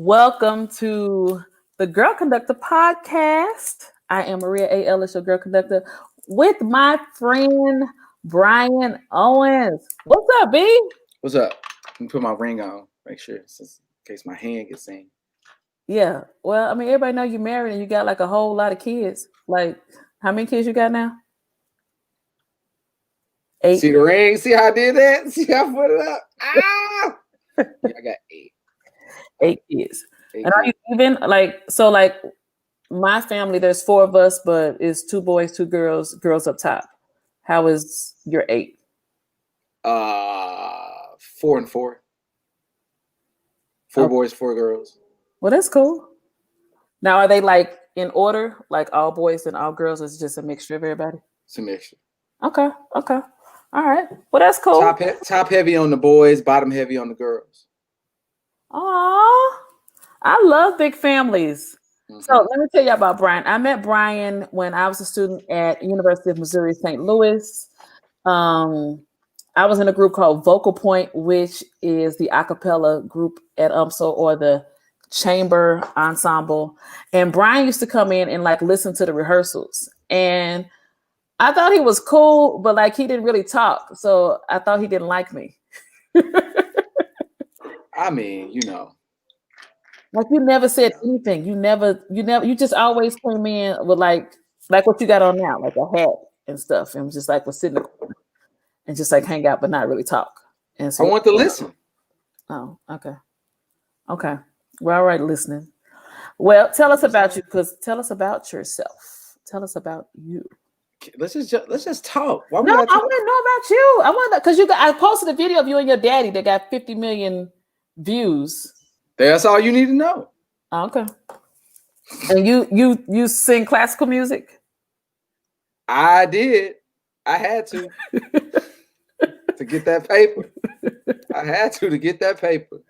Welcome to the Girl Conductor podcast. I am Maria A. Ellis, your Girl Conductor, with my friend Brian Owens. What's up, B? What's up? Let me put my ring on. Make sure, since in case my hand gets in. Yeah. Well, I mean, everybody know you're married and you got like a whole lot of kids. Like, how many kids you got now? 8. See the ring? See how I did that? See how I put it up? Ah! Yeah, I got 8. 8 kids. 8 And are you even like my family, there's 4 of us, but it's 2 boys, 2 girls, girls up top. How is your 8? 4 and 4. 4 boys, 4 girls. Well, that's cool. Now, are they like in order, like all boys and all girls? Or is it just a mixture of everybody? It's a mixture. Okay. All right. Well, that's cool. Top heavy on the boys, bottom heavy on the girls. Aw, I love big families. Mm-hmm. So let me tell you about Brian. I met Brian when I was a student at University of Missouri, St. Louis. I was in a group called Vocal Point, which is the a cappella group at UMSL, or the chamber ensemble. And Brian used to come in and like listen to the rehearsals. And I thought he was cool, but like he didn't really talk. So I thought he didn't like me. I mean, you know. Like you never said anything. You just always came in with like what you got on now, like a hat and stuff. And just like was sitting and just like hang out, but not really talk. And so I want to listen. Oh, okay. We're all right listening. Well, tell us about you, tell us about yourself. Tell us about you. Let's just talk. I want to know about you. I want because I posted a video of you and your daddy that got 50 million views. That's all you need to know. Okay. And you sing classical music? I did. I had to get that paper. I had to get that paper.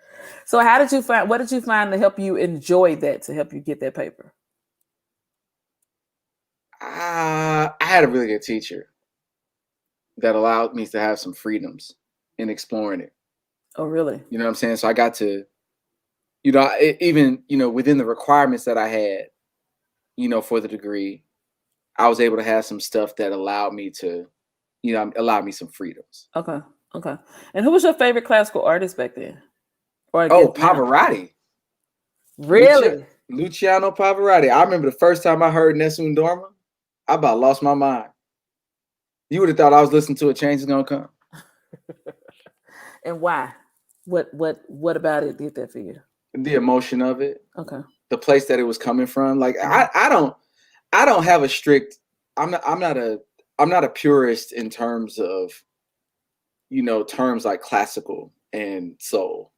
So what did you find to help you enjoy that, to help you get that paper? I had a really good teacher that allowed me to have some freedoms in exploring it. Oh, really? You know what I'm saying? So I got to, even within the requirements that I had, for the degree, I was able to have some stuff that allowed me to, allowed me some freedoms. Okay. And who was your favorite classical artist back then? Pavarotti. Really? Luciano Pavarotti. I remember the first time I heard Nessun Dorma, I about lost my mind. You would have thought I was listening to A Change Is Gonna Come. And why? What about it did that for you? The emotion of it. Okay. The place that it was coming from. Like I don't have a strict. I'm not a purist in terms of, terms like classical and soul.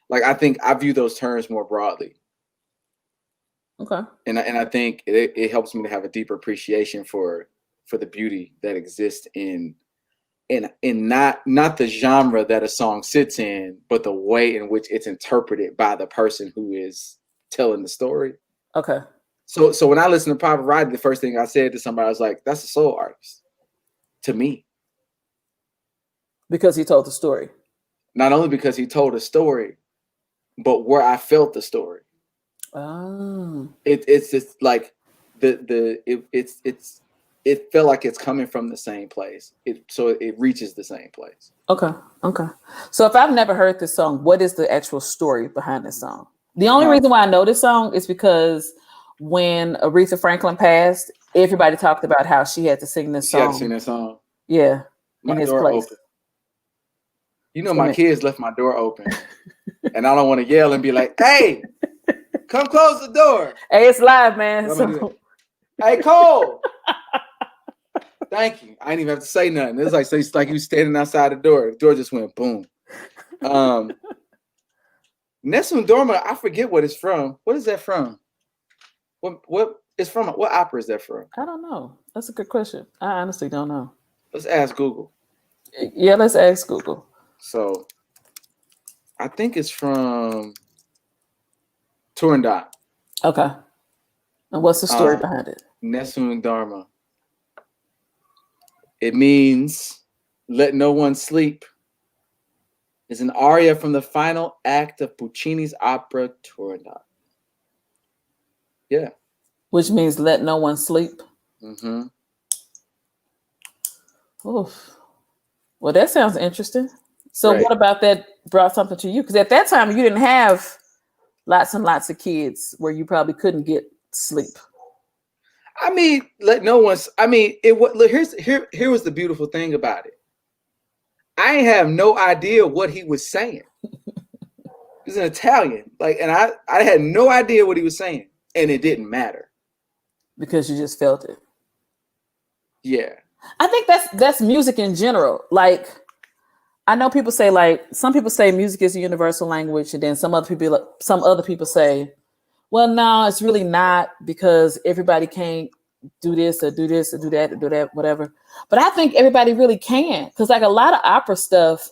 Like I think I view those terms more broadly. Okay. And I think it helps me to have a deeper appreciation for the beauty that exists in not the genre that a song sits in, but the way in which it's interpreted by the person who is telling the story. Okay. So when I listen to Pavarotti, the first thing I said to somebody, I was like, that's a soul artist to me. Because he told the story. Not only because he told a story, but where I felt the story. Oh. It's just like it felt like it's coming from the same place. So it reaches the same place. Okay. So if I've never heard this song, what is the actual story behind this song? The only reason why I know this song is because when Aretha Franklin passed, everybody talked about how she had to sing this song. She had to sing that song. Yeah. My door open. My kids left my door open. And I don't want to yell and be like, hey, come close the door. Hey, it's live, man. Hey, Cole. Thank you. I didn't even have to say nothing. It's like you standing outside the door. The door just went boom. Nessun Dorma, I forget what it's from. What is that from? What it's from? What opera is that from? I don't know. That's a good question. I honestly don't know. Let's ask Google. Yeah, let's ask Google. So I think it's from Turandot. Okay. And what's the story behind it? Nessun Dorma. It means let no one sleep. is an aria from the final act of Puccini's opera Turandot. Yeah. Which means let no one sleep. Mm-hmm. Oof. Well, that sounds interesting. So Right. what about that brought something to you? Because at that time you didn't have lots and lots of kids where you probably couldn't get sleep. I mean, let no one's. I mean, it. Look, here was the beautiful thing about it. I have no idea what he was saying. He's an Italian, like, and I had no idea what he was saying, and it didn't matter because you just felt it. Yeah, I think that's music in general. Like, I know people say, like, some people say music is a universal language, and then some other people say, well, no, it's really not, because everybody can't do this or do this or do that or do that, whatever. But I think everybody really can, because like a lot of opera stuff,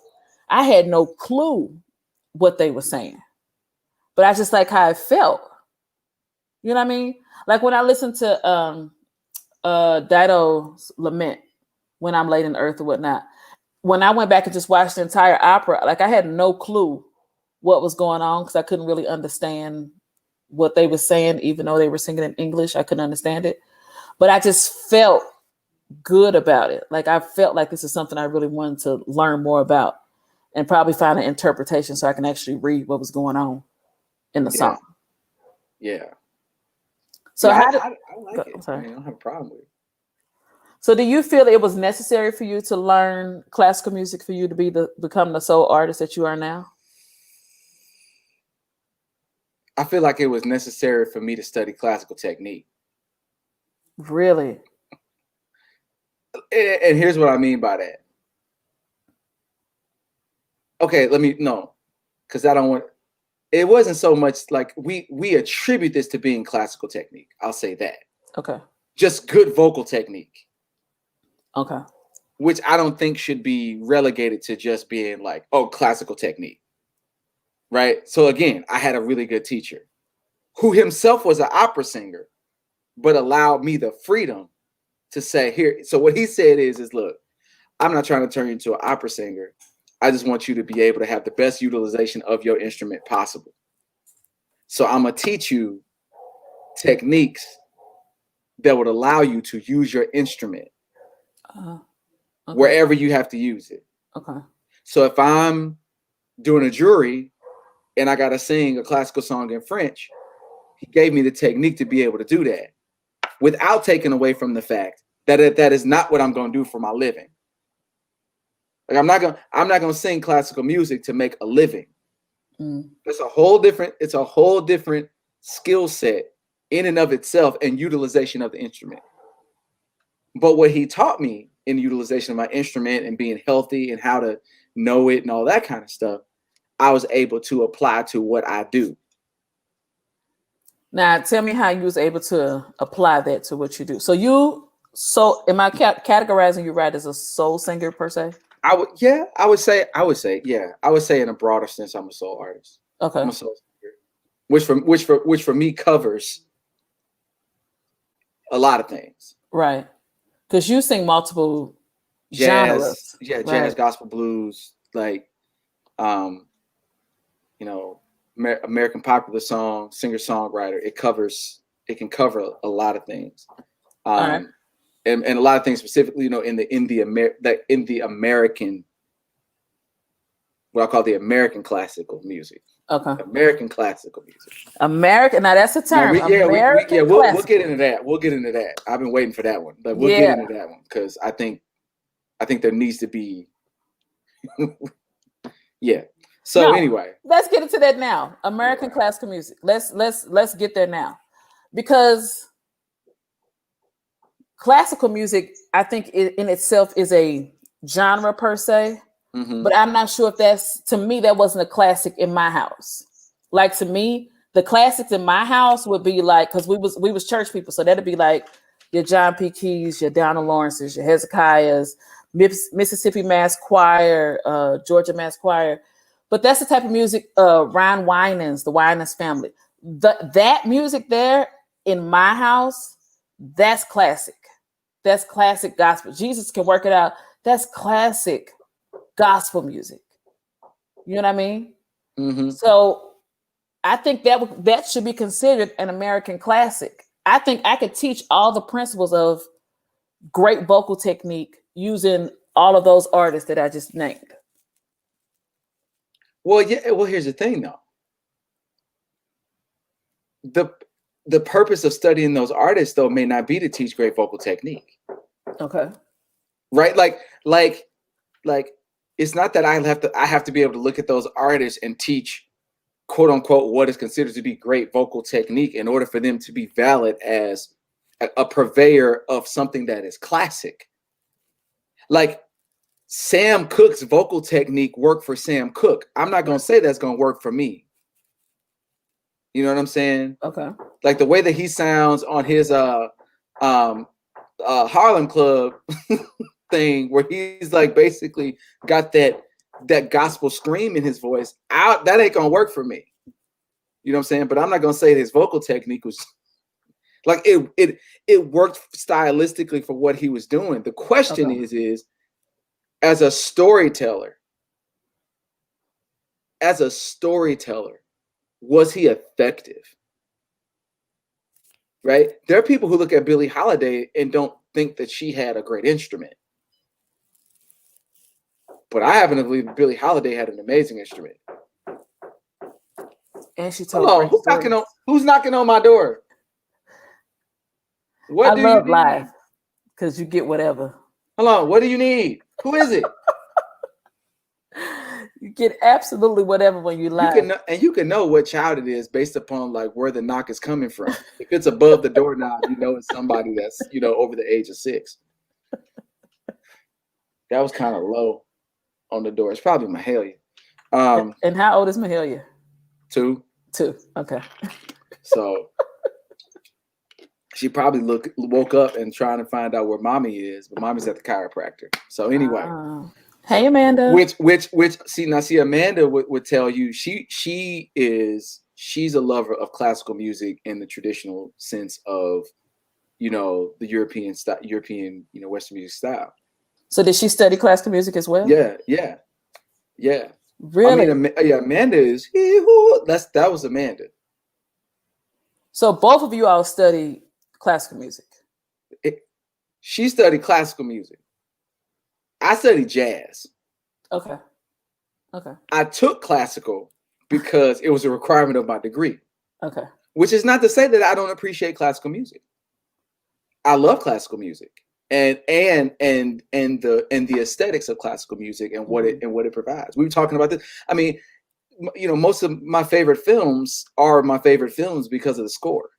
I had no clue what they were saying, but I just like how it felt. You know what I mean? Like when I listened to Dido's Lament, When I'm Laid in Earth or whatnot, when I went back and just watched the entire opera, like I had no clue what was going on, because I couldn't really understand what they were saying, even though they were singing in English. I couldn't understand it, but I just felt good about it. Like I felt like this is something I really wanted to learn more about, and probably find an interpretation so I can actually read what was going on in the song. Yeah. So yeah, how did I like it. I'm sorry. I mean, I don't have a problem with it. So do you feel it was necessary for you to learn classical music for you to become the soul artist that you are now? I feel like it was necessary for me to study classical technique. Really? And here's what I mean by that. Okay, because I don't want. It wasn't so much like we attribute this to being classical technique. I'll say that. Okay. Just good vocal technique. Okay. Which I don't think should be relegated to just being like, oh, classical technique. Right? So again, I had a really good teacher who himself was an opera singer, but allowed me the freedom to say, here. So what he said is look, I'm not trying to turn you into an opera singer. I just want you to be able to have the best utilization of your instrument possible. So I'm going to teach you techniques that would allow you to use your instrument Okay. wherever you have to use it. Okay. So if I'm doing a jury and I got to sing a classical song in French, he gave me the technique to be able to do that without taking away from the fact that that is not what I'm going to do for my living. Like I'm not going to sing classical music to make a living. It's a whole different skill set in and of itself and utilization of the instrument. But what he taught me in the utilization of my instrument and being healthy and how to know it and all that kind of stuff, I was able to apply to what I do. Now, tell me how you was able to apply that to what you do. So am I categorizing you right as a soul singer per se? I would say in a broader sense, I'm a soul artist. Okay. I'm a soul singer, which for me covers a lot of things. Right. Because you sing multiple genres. Jazz, right. gospel, blues, like, American popular song, singer songwriter. It can cover a lot of things, right. and a lot of things specifically, in the American, what I call the American classical music. Okay. American classical music. American. Now that's a term. We'll get into that. We'll get into that. I've been waiting for that one, but we'll get into that one because I think there needs to be. Yeah. So anyway, let's get into that now. American classical music. Let's get there now, because classical music, I think, in itself is a genre per se. Mm-hmm. But I'm not sure if to me, that wasn't a classic in my house. Like, to me, the classics in my house would be like, because we was church people, so that'd be like your John P. Keys, your Donald Lawrences, your Hezekiahs, Mississippi Mass Choir, Georgia Mass Choir. But that's the type of music, Ron Winans, the Winans family. That music there in my house, that's classic. That's classic gospel. Jesus Can Work It Out. That's classic gospel music. You know what I mean? Mm-hmm. So I think that should be considered an American classic. I think I could teach all the principles of great vocal technique using all of those artists that I just named. Well, yeah. Well, here's the thing, though. The purpose of studying those artists, though, may not be to teach great vocal technique. Okay. Right? Like it's not that I have to be able to look at those artists and teach, quote unquote, what is considered to be great vocal technique in order for them to be valid as a purveyor of something that is classic. Like Sam Cooke's vocal technique worked for Sam Cooke. I'm not going to say that's going to work for me. You know what I'm saying? Okay. Like the way that he sounds on his Harlem Club thing, where he's like basically got that gospel scream in his voice. That ain't gonna work for me. You know what I'm saying? But I'm not gonna say his vocal technique was like it worked stylistically for what he was doing. The question is as a storyteller, was he effective? Right? There are people who look at Billie Holiday and don't think that she had a great instrument. But I happen to believe Billie Holiday had an amazing instrument. And she told Hello, who's knocking on my door? What do you need? Live because you get whatever. Hello, what do you need? Who is it? You get absolutely whatever when you live. You can know what child it is based upon like where the knock is coming from. If it's above the doorknob, you know it's somebody that's over the age of 6. That was kind of low on the door. It's probably Mahalia. And how old is Mahalia? 2. Okay. So she probably woke up and trying to find out where mommy is, but mommy's at the chiropractor. So anyway. Hey Amanda. Which see Amanda would tell you she's a lover of classical music in the traditional sense of the European style, Western music style. So did she study classical music as well? Yeah. Really? I mean, Amanda is that was Amanda. So both of you all study classical music. She studied classical music. I studied jazz. Okay. I took classical because it was a requirement of my degree. Okay. Which is not to say that I don't appreciate classical music. I love classical music and the aesthetics of classical music and what it provides. We were talking about this. I mean, most of my favorite films are my favorite films because of the score.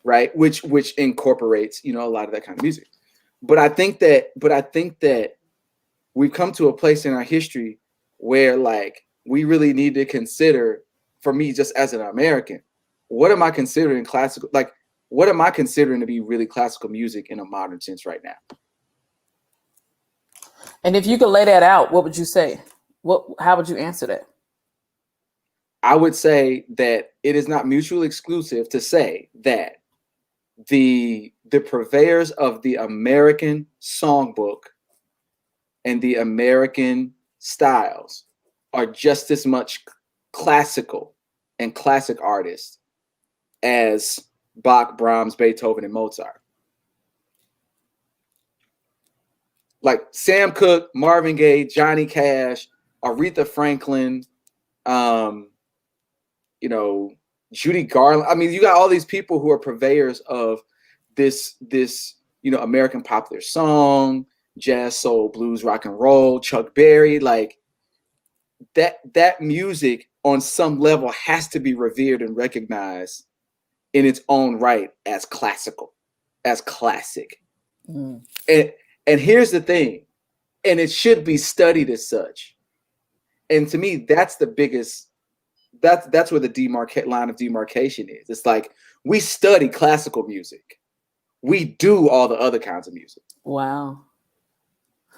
Right? Which incorporates, a lot of that kind of music. But I think that we've come to a place in our history where like we really need to consider, for me, just as an American, what am I considering classical? Like, what am I considering to be really classical music in a modern sense right now? And if you could lay that out, what would you say? How would you answer that? I would say that it is not mutually exclusive to say that the purveyors of the American songbook and the American styles are just as much classical and classic artists as Bach, Brahms, Beethoven, and Mozart. Like Sam Cooke, Marvin Gaye, Johnny Cash, Aretha Franklin, Judy Garland. I mean, you got all these people who are purveyors of this American popular song, jazz, soul, blues, rock and roll, Chuck Berry. Like that music on some level has to be revered and recognized in its own right as classical, as classic. And here's the thing, and it should be studied as such. And to me, that's the biggest. That's where the line of demarcation is. It's like we study classical music. We do all the other kinds of music. Wow.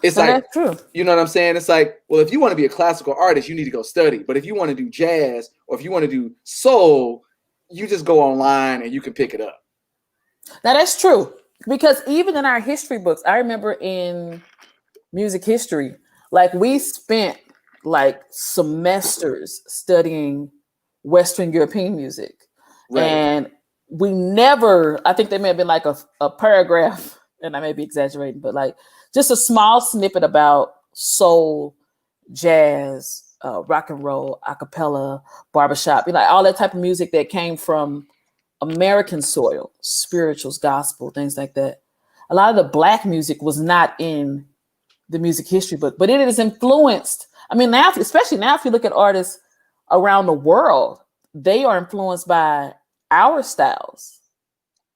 It's so like, that's true. You know what I'm saying? It's like, well, if you want to be a classical artist, you need to go study. But if you want to do jazz or if you want to do soul, you just go online and you can pick it up. Now that's true. Because even in our history books, I remember in music history, Like we spent like semesters studying Western European music. Right. And we never, I think there may have been like a paragraph, and I may be exaggerating, but like just a small snippet about soul, jazz, rock and roll, a cappella, barbershop, you know, like all that type of music that came from American soil, spirituals, gospel, things like that. A lot of the black music was not in the music history book, but it is influenced. I mean, now, especially now, if you look at artists around the world, they are influenced by our styles.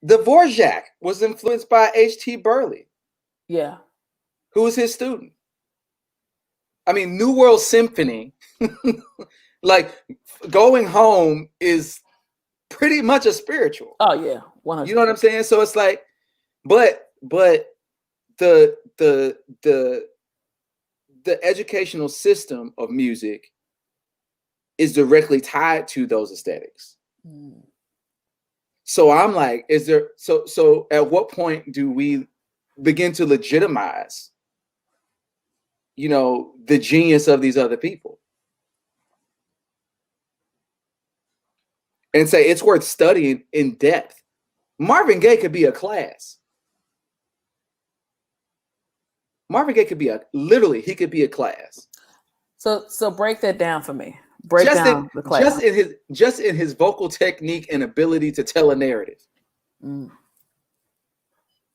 Dvorak was influenced by H.T. Burley. Yeah. Who was his student? I mean, New World Symphony, like Going Home is pretty much a spiritual. Oh yeah, 100%. You know what I'm saying? So it's like, but the educational system of music is directly tied to those aesthetics. So I'm like, is there so at what point do we begin to legitimize, you know, the genius of these other people and say it's worth studying in depth? Marvin Gaye could be a class. Marvin Gaye could be he could be a class. So break that down for me. Break down the class. Just in his vocal technique and ability to tell a narrative.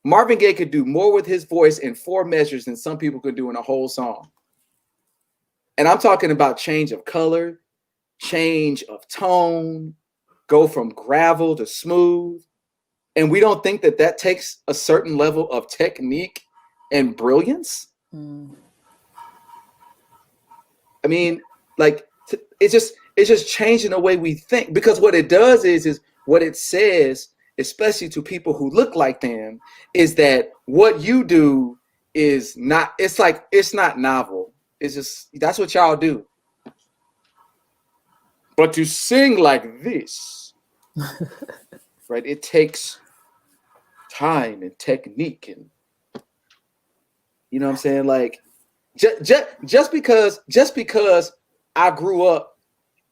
Marvin Gaye could do more with his voice in 4 measures than some people could do in a whole song. And I'm talking about change of color, change of tone, go from gravel to smooth. And we don't think that takes a certain level of technique and brilliance. I mean, like, it's just changing the way we think, because what it does is what it says, especially to people who look like them, is that what you do is not, it's not novel. It's just, that's what y'all do. But to sing like this, right, it takes time and technique, and you know what I'm saying? Like, just because I grew up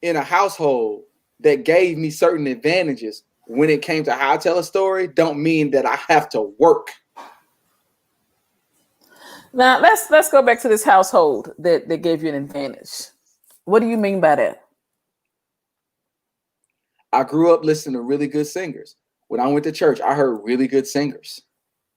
in a household that gave me certain advantages when it came to how I tell a story, don't mean that I have to work. Now let's go back to this household that gave you an advantage. What do you mean by that? I grew up listening to really good singers. When I went to church, I heard really good singers.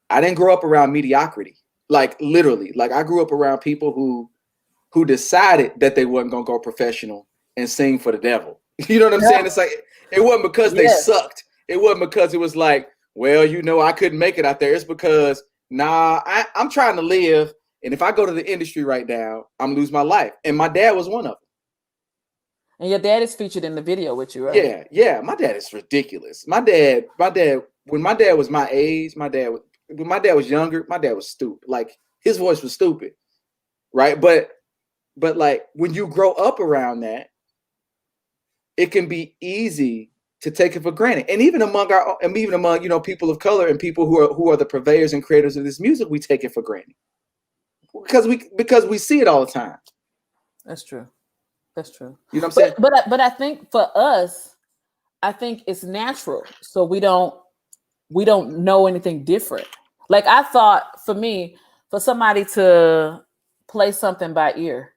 I didn't grow up around mediocrity. Like, literally, like, I grew up around people who decided that they wasn't gonna go professional and sing for the devil. You know what I'm saying? It's like, it wasn't because they sucked. It wasn't because it was like, well, you know, I couldn't make it out there. It's because, I'm trying to live, and if I go to the industry right now, I'm lose my life. And my dad was one of them. And your dad is featured in the video with you, right? Yeah. My dad is ridiculous. My dad, when my dad was my age, when my dad was younger, my dad was stupid. Like, his voice was stupid, right? But like, when you grow up around that, it can be easy to take it for granted. And even among you know, people of color and people who are the purveyors and creators of this music, we take it for granted because we see it all the time. That's true. That's true. You know what I'm saying? But I think for us, I think it's natural. So we don't know anything different. Like, I thought, for me, for somebody to play something by ear,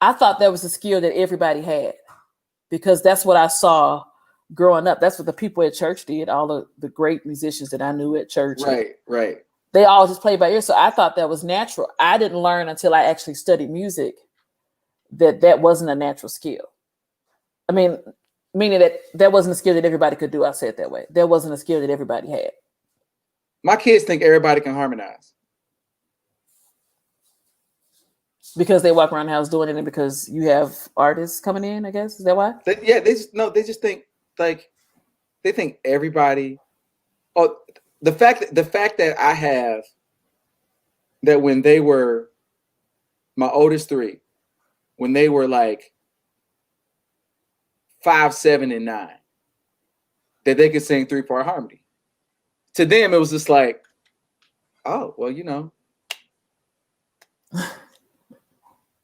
I thought that was a skill that everybody had, because that's what I saw growing up. That's what the people at church did. All of the great musicians that I knew at church. Right. They all just played by ear. So I thought that was natural. I didn't learn until I actually studied music that wasn't a natural skill. I mean, meaning that wasn't a skill that everybody could do. I'll say it that way. There wasn't a skill that everybody had. My kids think everybody can harmonize. Because they walk around the house doing it, and because you have artists coming in, I guess. Is that why? They just think, like, they think everybody. Oh, the fact that I have that when they were my oldest 3, when they were like 5, 7, and 9, that they could sing 3-part harmony. To them, it was just like, oh, well, you know.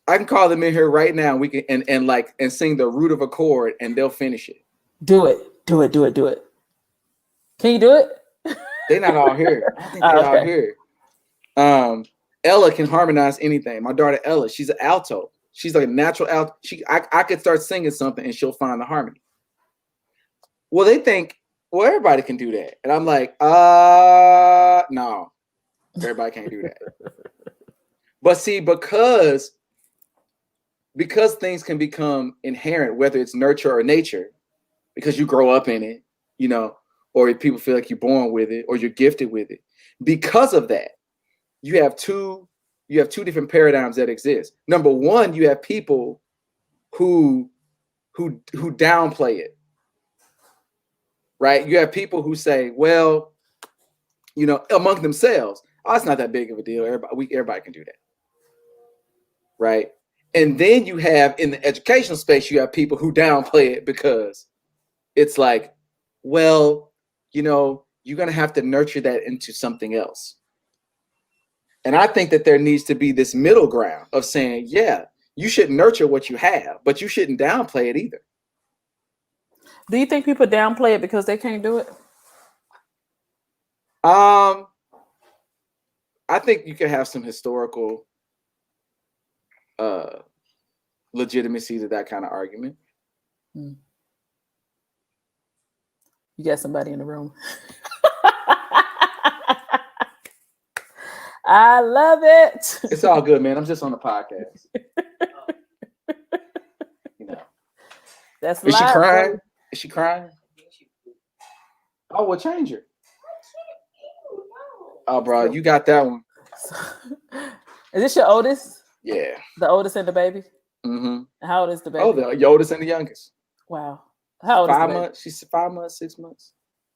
I can call them in here right now. We can and sing the root of a chord, and they'll finish it. Do it. Can you do it? They're not all here. I don't think they're all here. Ella can harmonize anything. My daughter Ella, she's an alto. She's like a natural alto. I could start singing something and she'll find the harmony. Well, they think, well, everybody can do that. And I'm like, no, everybody can't do that. But see, because things can become inherent, whether it's nurture or nature, because you grow up in it, you know, or people feel like you're born with it or you're gifted with it. Because of that, you have two different paradigms that exist. Number one, you have people who downplay it. Right? You have people who say, well, you know, among themselves, oh, it's not that big of a deal. Everybody can do that. Right? And then you have, in the educational space, you have people who downplay it because it's like, well, you know, you're going to have to nurture that into something else. And I think that there needs to be this middle ground of saying, yeah, you should nurture what you have, but you shouldn't downplay it either. Do you think people downplay it because they can't do it? I think you can have some historical legitimacy to that kind of argument. You got somebody in the room. I love it. It's all good, man. I'm just on the podcast. You know. That's Is she live, crying? bro. Is she crying? Oh, well, change her. Oh, bro, you got that one. Is this your oldest? Yeah. The oldest and the baby? Mm-hmm. How old is the baby? Oh, the oldest and the youngest. Wow. How old is the baby? 5 months. She's 5 months, 6 months.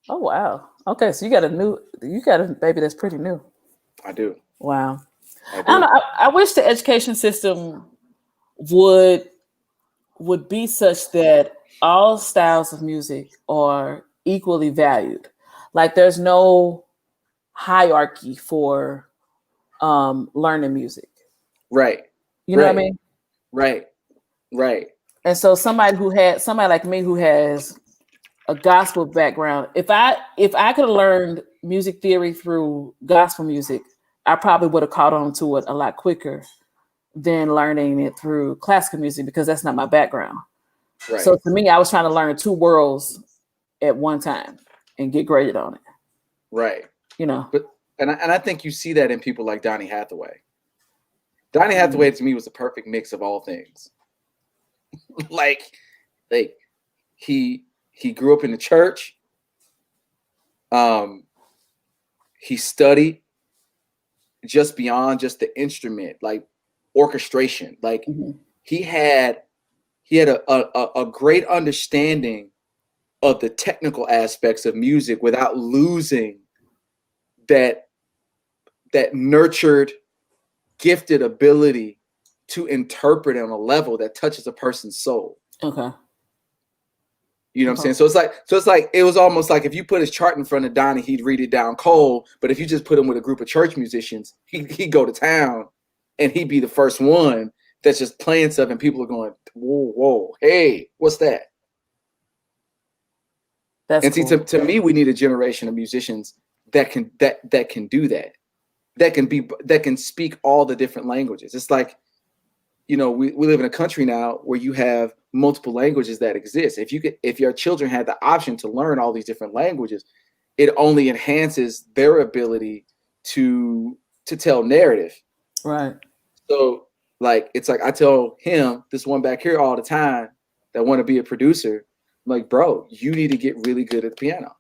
Oh, wow. Okay, so you got a baby that's pretty new. I do. Wow. I don't know. I wish the education system would be such that all styles of music are equally valued. Like there's no hierarchy for learning music. Right. You know what I mean? Right. And so somebody like me who has a gospel background, if I could have learned music theory through gospel music, I probably would have caught on to it a lot quicker than learning it through classical music because that's not my background. Right. So to me, I was trying to learn two worlds at one time and get graded on it. Right. You know. But I think you see that in people like Donny Hathaway. Donny Hathaway to me was the perfect mix of all things. like he grew up in the church. He studied just beyond just the instrument, like orchestration. Like he had a great understanding of the technical aspects of music without losing that nurtured, gifted ability to interpret on a level that touches a person's soul. Okay. You know what I'm saying? So it's like it was almost like if you put his chart in front of Donnie, he'd read it down cold. But if you just put him with a group of church musicians, he'd go to town and he'd be the first one that's just playing stuff and people are going, whoa, hey, what's that? That's and cool. See, to me, we need a generation of musicians that can do that. That can speak all the different languages. It's like, you know, we live in a country now where you have multiple languages that exist. If your children had the option to learn all these different languages, it only enhances their ability to tell narrative. Right. So like, it's like I tell him, this one back here all the time that want to be a producer, I'm like, bro, you need to get really good at the piano.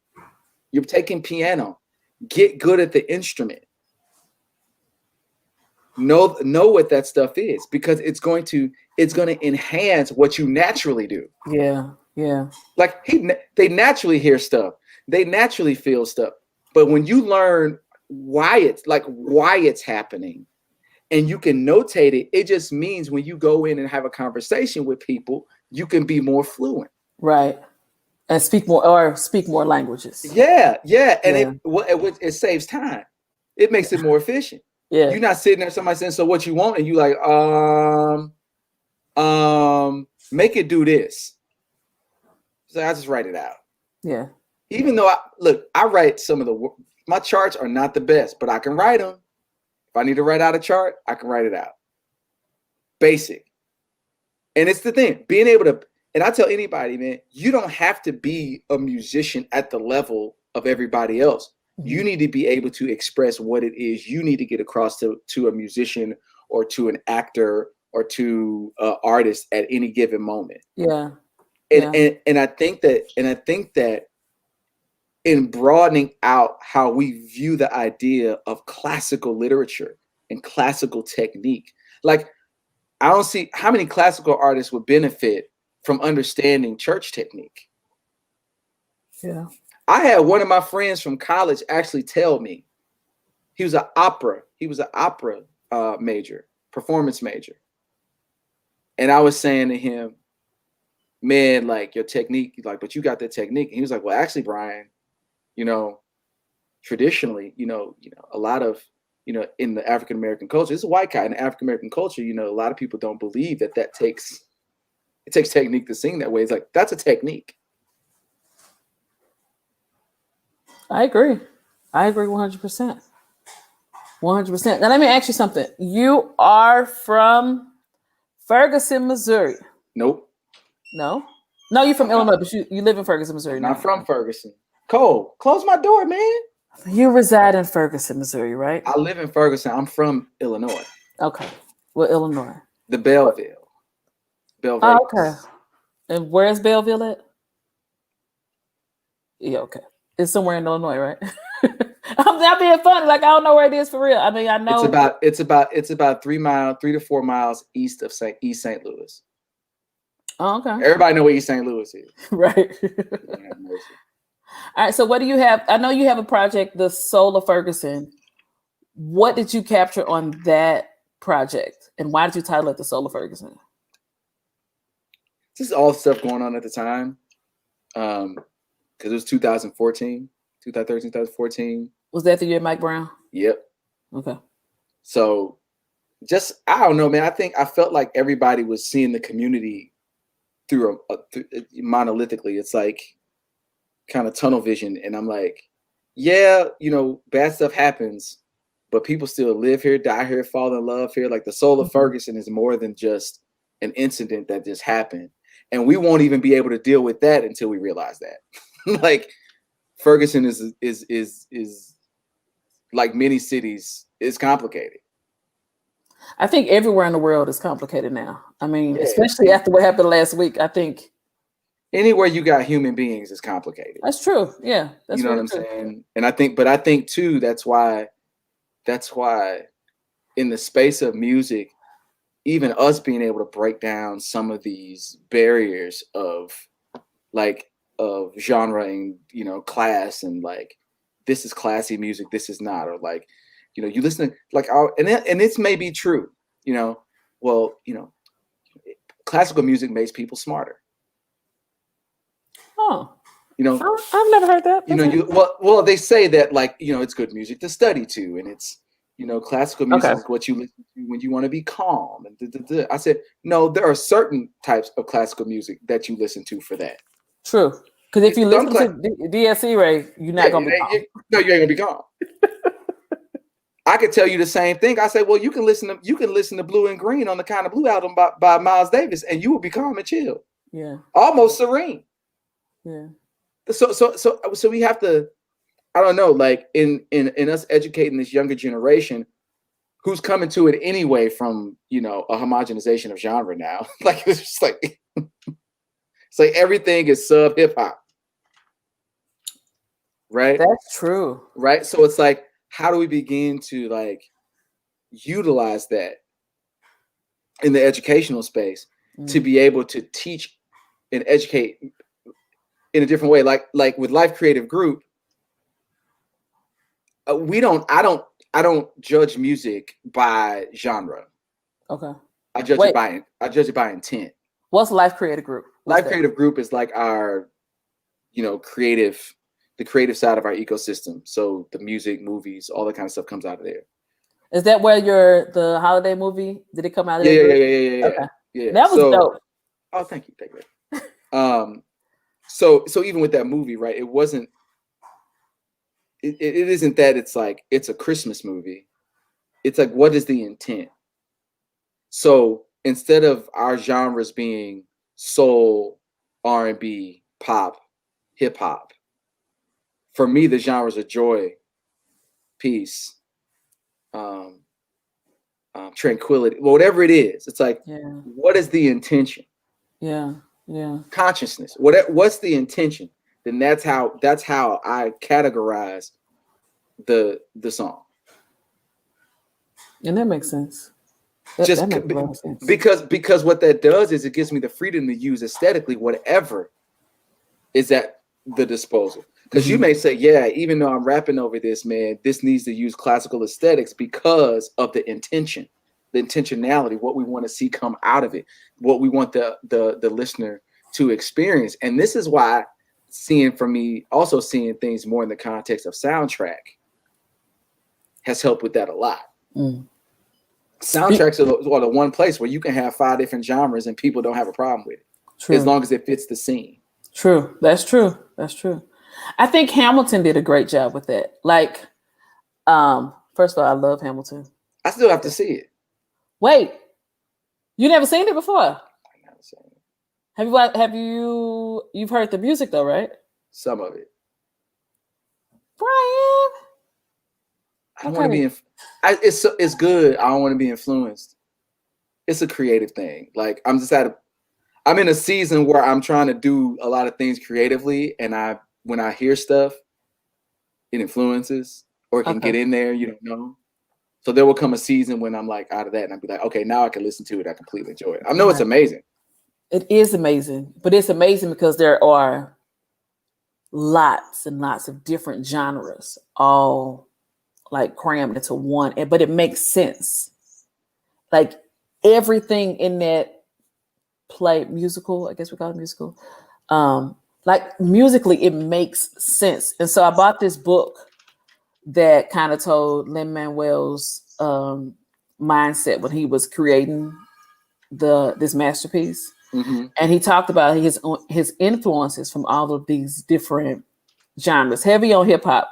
You're taking piano, get good at the instrument. Know what that stuff is, because it's going to enhance what you naturally do. Yeah. Like they naturally hear stuff, they naturally feel stuff, but when you learn why it's happening, and you can notate it, it just means when you go in and have a conversation with people, you can be more fluent. Right. And speak more languages. Yeah. And it saves time. It makes it more efficient. Yeah. You're not sitting there, somebody saying, so what you want? And you like, Make it do this. So I just write it out. Yeah. Even though I write some of my charts are not the best, but I can write them. If I need to write out a chart, I can write it out. Basic. And it's the thing, being able to, and I tell anybody, man, you don't have to be a musician at the level of everybody else. Mm-hmm. You need to be able to express what it is you need to get across to a musician or to an actor or to an artist at any given moment. Yeah. And I think that in broadening out how we view the idea of classical literature and classical technique, like I don't see how many classical artists would benefit from understanding church technique. Yeah. I had one of my friends from college actually tell me he was an opera major, performance major. And I was saying to him, man, like your technique, like, but you got that technique. And he was like, well, actually, Brian, traditionally, a lot of, in the African-American culture, it's a white guy in the African-American culture, a lot of people don't believe that it takes technique to sing that way. It's like, that's a technique. I agree 100%. 100%. Now let me ask you something. You are from Ferguson, Missouri. Nope. No, you're from Illinois, but you live in Ferguson, Missouri. Not from Ferguson. Cole, close my door, man. You reside in Ferguson, Missouri, right? I live in Ferguson. I'm from Illinois. Okay. Well, Illinois. The Belleville. Oh, okay. And where's Belleville at? Yeah, okay. It's somewhere in Illinois, right? I'm being funny. Like, I don't know where it is for real. I mean, I know it's about 3 to 4 miles east of East St. Louis. Oh, okay. Everybody know what East St. Louis is. Right. All right. So what do you have? I know you have a project, The Soul of Ferguson. What did you capture on that project? And why did you title it The Soul of Ferguson? Just all stuff going on at the time. Because it was 2013, 2014. Was that the year Mike Brown? Yep. Okay. So I don't know, man. I felt like everybody was seeing the community through monolithically. It's like kind of tunnel vision. And I'm like, yeah, bad stuff happens, but people still live here, die here, fall in love here. Like the soul of Ferguson is more than just an incident that just happened. And we won't even be able to deal with that until we realize that. Like Ferguson is like many cities, is complicated. I think everywhere in the world is complicated now. I mean, especially after what happened last week, I think anywhere you got human beings is complicated. That's true. Yeah. That's what I'm saying? And I think too, that's why in the space of music, even us being able to break down some of these barriers of genre and, class and like, this is classy music, this is not, or like, you listen to like, and this may be true, classical music makes people smarter. Oh, I've never heard that. They say that like, it's good music to study to, and it's, classical music is what you listen to when you want to be calm. And I said, no, there are certain types of classical music that you listen to for that. True. Because if you listen to DSC Ray, you're not going to be calm. No, you ain't going to be calm. I could tell you the same thing. I say, well, you can listen to Blue and Green on the Kind of Blue album by Miles Davis, and you will be calm and chill. Yeah. Almost serene. Yeah. So we have to, I don't know, like in us educating this younger generation who's coming to it anyway from, a homogenization of genre now. Like it's just like it's like everything is sub hip hop. Right? That's true. Right? So it's like, how do we begin to like utilize that in the educational space to be able to teach and educate in a different way? Like with Life Creative Group, I don't judge music by genre. Okay. I judge it by intent. What's Life Creative Group? Creative Group is like our, the creative side of our ecosystem. So the music, movies, all that kind of stuff comes out of there. Is that where the holiday movie, did it come out of there? Yeah. Yeah. That was dope. Oh, thank you. So even with that movie, right? It wasn't. It isn't that it's like it's a Christmas movie. It's like, what is the intent? So instead of our genres being soul, R&B, pop, hip hop, for me the genres are joy, peace, um, tranquility, whatever it is. It's like, what is the intention? Yeah. Consciousness. What's the intention? Then that's how I categorize the song. And that makes sense. Just that makes a lot of sense. Because what that does is it gives me the freedom to use aesthetically whatever is at the disposal. Because you may say, yeah, even though I'm rapping over this, man, this needs to use classical aesthetics because of the intention, the intentionality, what we want to see come out of it, what we want the listener to experience. And this is why seeing things more in the context of soundtrack has helped with that a lot. Soundtracks are the one place where you can have 5 different genres and people don't have a problem with it. True. As long as it fits the scene. True. That's true. I think Hamilton did a great job with that. Like, first of all, I love Hamilton. I still have to see it. Wait, you never seen it before? I've never seen it. Have you? You've heard the music though, right? Some of it. Brian, I don't want to be. It's good. I don't want to be influenced. It's a creative thing. Like I'm in a season where I'm trying to do a lot of things creatively, and when I hear stuff, it influences or it can get in there. You don't know. So there will come a season when I'm like out of that, and I'll be like, okay, now I can listen to it. I completely enjoy it. I know it's amazing. It is amazing, but it's amazing because there are lots and lots of different genres, all like crammed into one, but it makes sense. Like everything in that musical, I guess we call it musical, like musically, it makes sense. And so I bought this book that kind of told Lin-Manuel's mindset when he was creating this masterpiece. And he talked about his influences from all of these different genres, heavy on hip hop,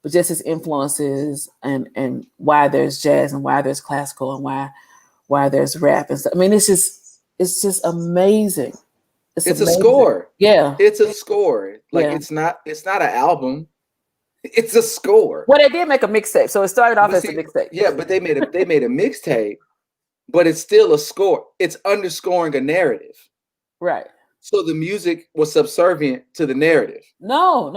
but just his influences and why there's jazz and why there's classical and why there's rap and stuff. I mean, it's just amazing. It's amazing. A score. Yeah. It's a score. Like it's not an album. It's a score. Well, they did make a mixtape, so it started off as a mixtape. Yeah, but they made a mixtape, but it's still a score. It's underscoring a narrative. Right. So the music was subservient to the narrative. No.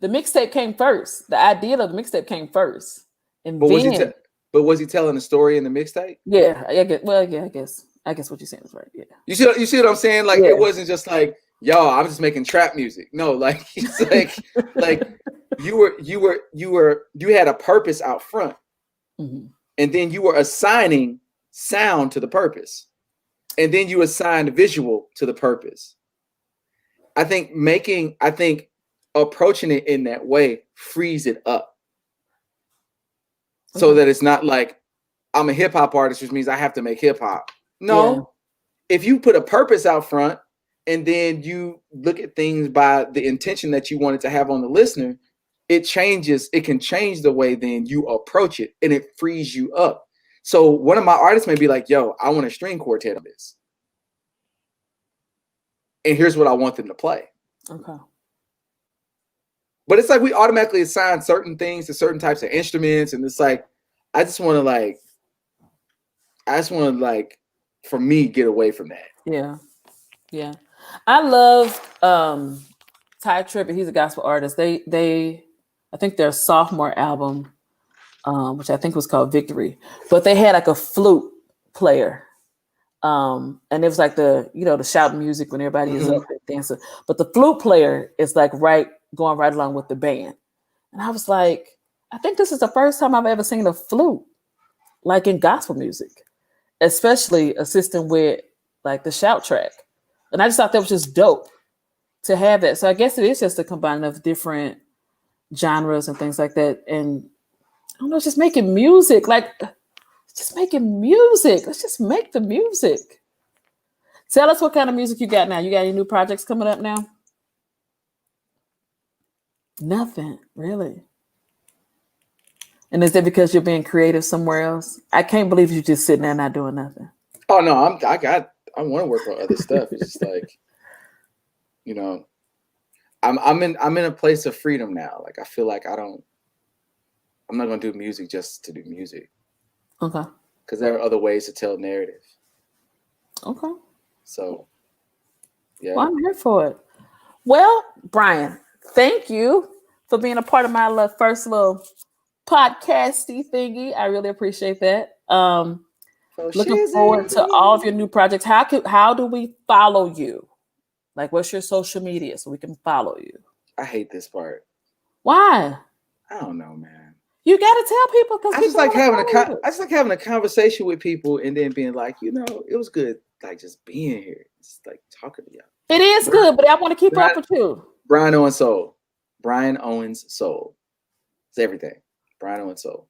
The mixtape came first. The idea of the mixtape came first. And was he telling the story in the mixtape? Yeah, I guess what you're saying is right. Yeah. You see what I'm saying? Like it wasn't just like, yo, I'm just making trap music. No, like it's like you had a purpose out front. And then you were assigning sound to the purpose. And then you assigned visual to the purpose. I think approaching it in that way frees it up. So that it's not like I'm a hip hop artist, which means I have to make hip hop. No, if you put a purpose out front and then you look at things by the intention that you wanted to have on the listener, it can change the way then you approach it and it frees you up. So one of my artists may be like, yo, I want a string quartet of this. And here's what I want them to play. Okay. But it's like we automatically assign certain things to certain types of instruments. And it's like, I just want to for me, get away from that. Yeah. I love Ty Tribbett. He's a gospel artist. I think their sophomore album, which I think was called Victory, but they had like a flute player. And it was like the shouting music when everybody is up and dancing. But the flute player is like going right along with the band. And I was like, I think this is the first time I've ever seen a flute like in gospel music, especially assisting with like the shout track. And I just thought that was just dope to have that. So I guess it is just a combining of different genres and things like that. And I don't know, just making music. Like, just making music. Let's just make the music. Tell us what kind of music you got now. You got any new projects coming up now? Nothing, really. And is that because you're being creative somewhere else? I can't believe you're just sitting there not doing nothing. Oh no, I want to work on other stuff. It's just like, you know, I'm in a place of freedom now. Like I feel like I'm not gonna do music just to do music. Okay. Because there are other ways to tell narrative. Okay. So yeah. Well, I'm here for it. Well, Brian, thank you for being a part of my first little podcasty thingy. I really appreciate that. Looking forward to all of your new projects. How do we follow you? Like, what's your social media so we can follow you? I hate this part. Why? I don't know, man. You got to tell people because I just like having a conversation with people and then being like, it was good, like just being here, just like talking to y'all. It is good, but I want to keep up with you. Brian Owens Soul. Brian Owens Soul. It's everything. Brian Owens Soul.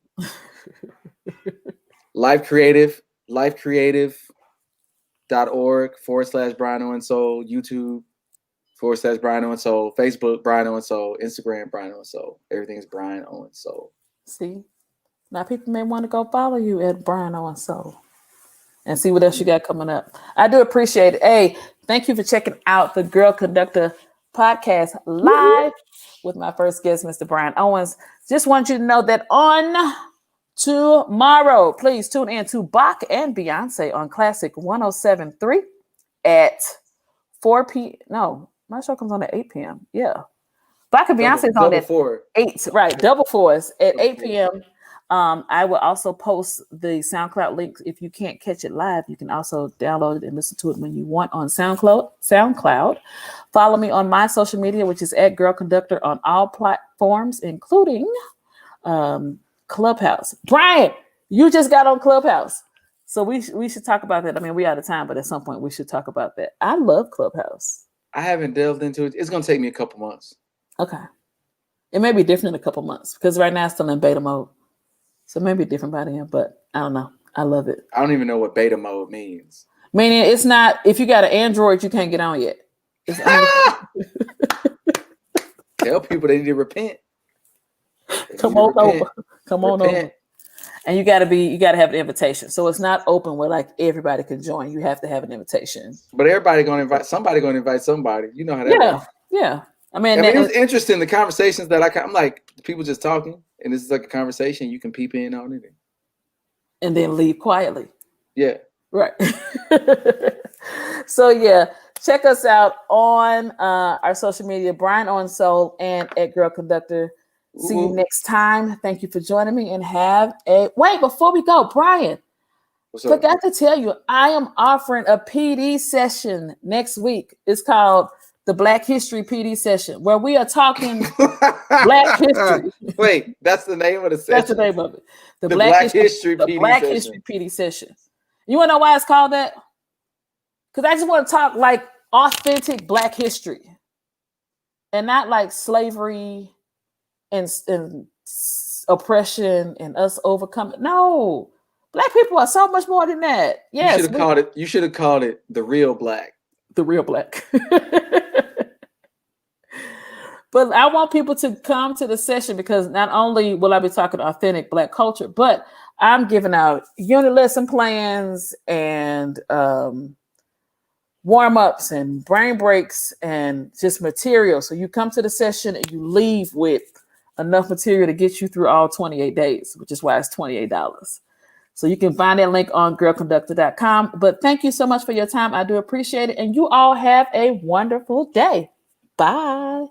lifecreative.org /Brian Owens Soul, YouTube /Brian Owens Soul, Facebook Brian Owens Soul, Instagram Brian Owens Soul. Everything's Brian Owens Soul. See, now people may want to go follow you at Brian Owens Soul and see what else you got coming up. I do appreciate it. Hey, thank you for checking out the Girl Conductor podcast live with my first guest, Mr. Brian Owens. Just want you to know that on tomorrow, please tune in to Bach and Beyonce on Classic 107.3 at 4 p.m. No, my show comes on at 8 p.m. Yeah. Bach and Beyonce is on at 8, right? Double fours at 8 p.m. I will also post the SoundCloud link. If you can't catch it live, you can also download it and listen to it when you want on SoundCloud. Follow me on my social media, which is at GirlConductor on all platforms, including Clubhouse. Brian, you just got on Clubhouse. So we should talk about that. I mean, we're out of time, but at some point we should talk about that. I love Clubhouse. I haven't delved into it. It's going to take me a couple months. Okay. It may be different in a couple months because right now it's still in beta mode. So maybe different by then, but I don't know. I love it. I don't even know what beta mode means. Meaning it's not, if you got an Android, you can't get on yet. Tell people they need to repent. Come on over. And you gotta have an invitation. So it's not open where like everybody can join. You have to have an invitation. But everybody gonna invite somebody. You know how that works. Yeah. I mean, it was interesting, the conversations that I'm like, people just talking, and this is like a conversation you can peep in on it. And then leave quietly. Yeah. Right. So yeah, check us out on our social media, Brian Owens Soul and at Girl Conductor. See you next time. Thank you for joining me and wait, before we go, Brian, forgot to tell you, I am offering a PD session next week. It's called the Black History PD session, where we are talking Black history. Wait, that's the name of the session? That's the name of it. The Black History PD session. You want to know why it's called that? Because I just want to talk like authentic Black history and not like slavery and oppression and us overcoming. No, Black people are so much more than that. Yes, you should have called it the real Black. The real Black. But I want people to come to the session because not only will I be talking authentic Black culture, but I'm giving out unit lesson plans and warm-ups and brain breaks and just material. So you come to the session and you leave with enough material to get you through all 28 days, which is why it's $28. So you can find that link on girlconductor.com. But thank you so much for your time. I do appreciate it. And you all have a wonderful day. Bye.